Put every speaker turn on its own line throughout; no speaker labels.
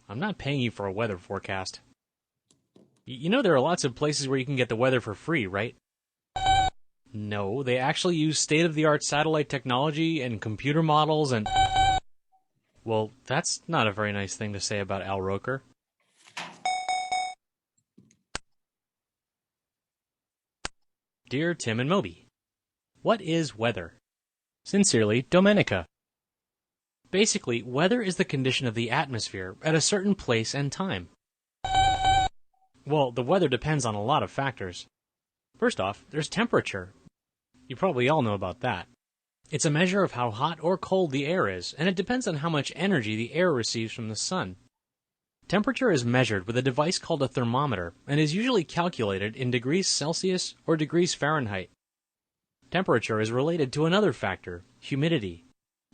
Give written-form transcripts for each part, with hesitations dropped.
I'm not paying you for a weather forecast. You know there are lots of places where you can get the weather for free, right? No, they actually use state-of-the-art satellite technology and computer models and... Well, that's not a very nice thing to say about Al Roker. Dear Tim and Moby, what is weather? Sincerely, Domenica. Basically, weather is the condition of the atmosphere at a certain place and time. Well, the weather depends on a lot of factors. First off, there's temperature. You probably all know about that. It's a measure of how hot or cold the air is, and it depends on how much energy the air receives from the sun. Temperature is measured with a device called a thermometer, and is usually calculated in degrees Celsius or degrees Fahrenheit. Temperature is related to another factor, humidity.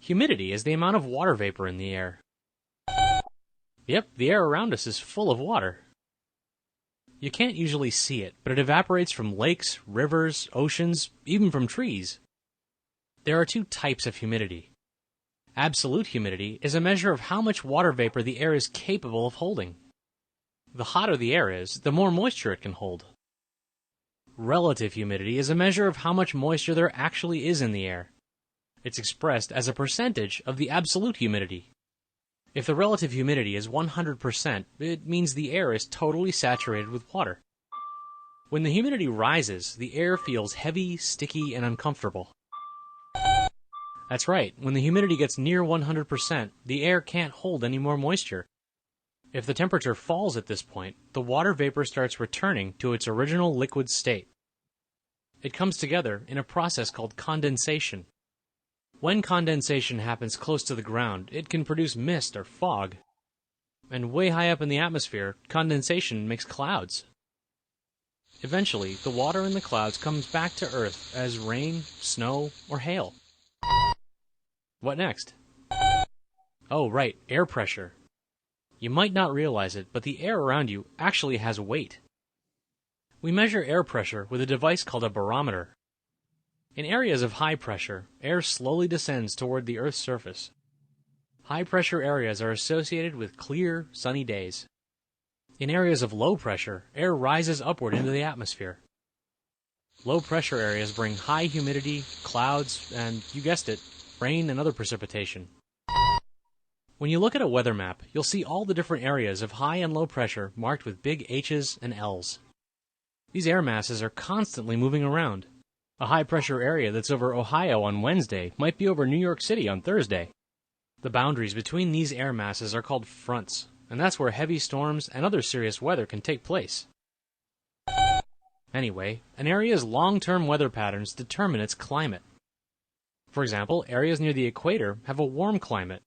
Humidity is the amount of water vapor in the air. Yep, the air around us is full of water. You can't usually see it, but it evaporates from lakes, rivers, oceans, even from trees. There are two types of humidity. Absolute humidity is a measure of how much water vapor the air is capable of holding. The hotter the air is, the more moisture it can hold. Relative humidity is a measure of how much moisture there actually is in the air. It's expressed as a percentage of the absolute humidity. If the relative humidity is 100%, it means the air is totally saturated with water. When the humidity rises, the air feels heavy, sticky, and uncomfortable. That's right, when the humidity gets near 100%, the air can't hold any more moisture. If the temperature falls at this point, the water vapor starts returning to its original liquid state. It comes together in a process called condensation. When condensation happens close to the ground, it can produce mist or fog. And way high up in the atmosphere, condensation makes clouds. Eventually, the water in the clouds comes back to Earth as rain, snow, or hail. What next? Oh, right, air pressure. You might not realize it, but the air around you actually has weight. We measure air pressure with a device called a barometer. In areas of high pressure, air slowly descends toward the Earth's surface. High pressure areas are associated with clear, sunny days. In areas of low pressure, air rises upward into the atmosphere. Low pressure areas bring high humidity, clouds, and, you guessed it, rain and other precipitation. When you look at a weather map, you'll see all the different areas of high and low pressure marked with big H's and L's. These air masses are constantly moving around. A high-pressure area that's over Ohio on Wednesday might be over New York City on Thursday. The boundaries between these air masses are called fronts, and that's where heavy storms and other serious weather can take place. Anyway, an area's long-term weather patterns determine its climate. For example, areas near the equator have a warm climate,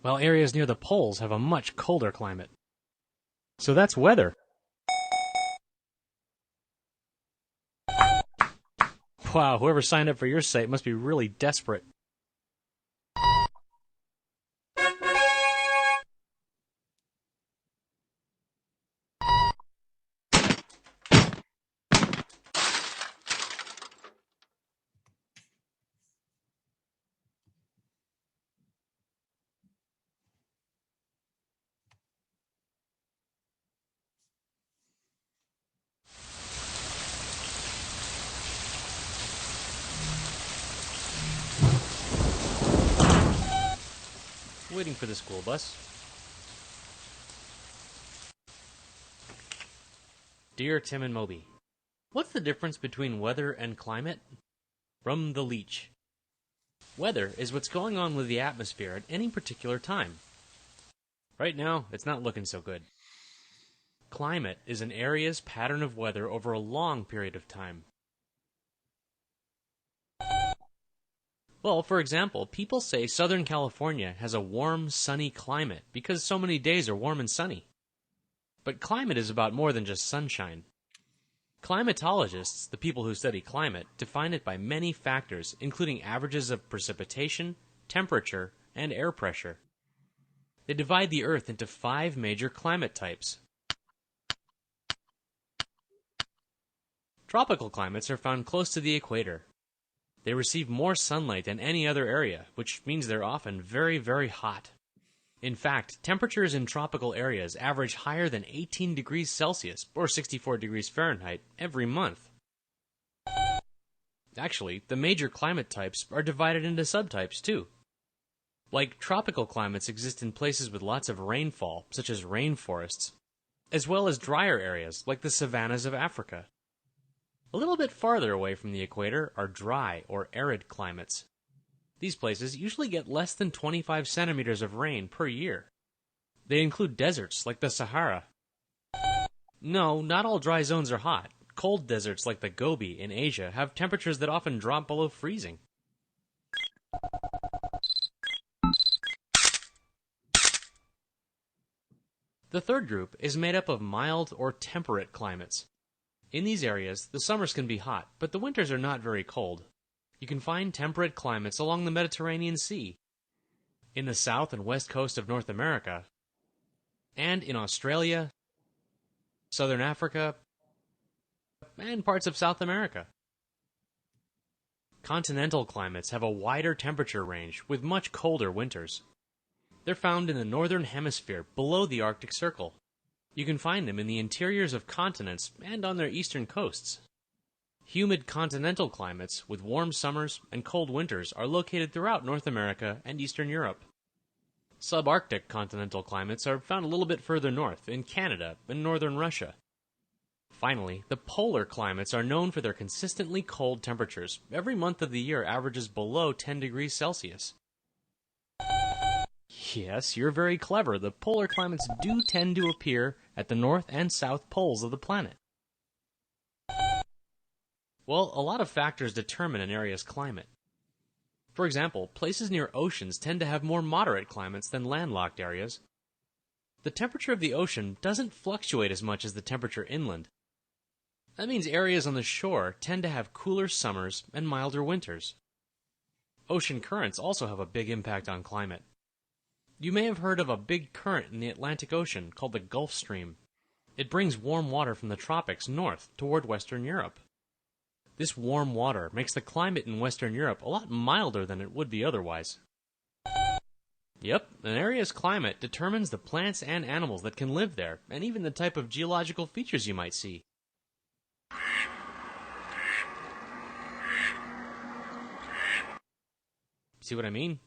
while areas near the poles have a much colder climate. So that's weather. Wow, whoever signed up for your site must be really desperate. Waiting for the school bus. Dear Tim and Moby, what's the difference between weather and climate? From the Leech. Weather is what's going on with the atmosphere at any particular time. Right now, it's not looking so good. Climate is an area's pattern of weather over a long period of time. Well, for example, people say Southern California has a warm, sunny climate because so many days are warm and sunny. But climate is about more than just sunshine. Climatologists, the people who study climate, define it by many factors, including averages of precipitation, temperature, and air pressure. They divide the Earth into 5 major climate types. Tropical climates are found close to the equator. They receive more sunlight than any other area, which means they're often very, very hot. In fact, temperatures in tropical areas average higher than 18 degrees Celsius, or 64 degrees Fahrenheit, every month. Actually, the major climate types are divided into subtypes too. Like tropical climates exist in places with lots of rainfall, such as rainforests, as well as drier areas like the savannas of Africa. A little bit farther away from the equator are dry or arid climates. These places usually get less than 25 centimeters of rain per year. They include deserts like the Sahara. No, not all dry zones are hot. Cold deserts like the Gobi in Asia have temperatures that often drop below freezing. The third group is made up of mild or temperate climates. In these areas, the summers can be hot, but the winters are not very cold. You can find temperate climates along the Mediterranean Sea, in the south and west coast of North America, and in Australia, Southern Africa, and parts of South America. Continental climates have a wider temperature range with much colder winters. They're found in the northern hemisphere below the Arctic Circle. You can find them in the interiors of continents and on their eastern coasts. Humid continental climates with warm summers and cold winters are located throughout North America and Eastern Europe. Subarctic continental climates are found a little bit further north in Canada and northern Russia. Finally, the polar climates are known for their consistently cold temperatures. Every month of the year averages below 10 degrees Celsius. Yes, you're very clever. The polar climates do tend to appear at the north and south poles of the planet. Well, a lot of factors determine an area's climate. For example, places near oceans tend to have more moderate climates than landlocked areas. The temperature of the ocean doesn't fluctuate as much as the temperature inland. That means areas on the shore tend to have cooler summers and milder winters. Ocean currents also have a big impact on climate. You may have heard of a big current in the Atlantic Ocean called the Gulf Stream. It brings warm water from the tropics north toward Western Europe. This warm water makes the climate in Western Europe a lot milder than it would be otherwise. Yep, an area's climate determines the plants and animals that can live there, and even the type of geological features you might see. See what I mean?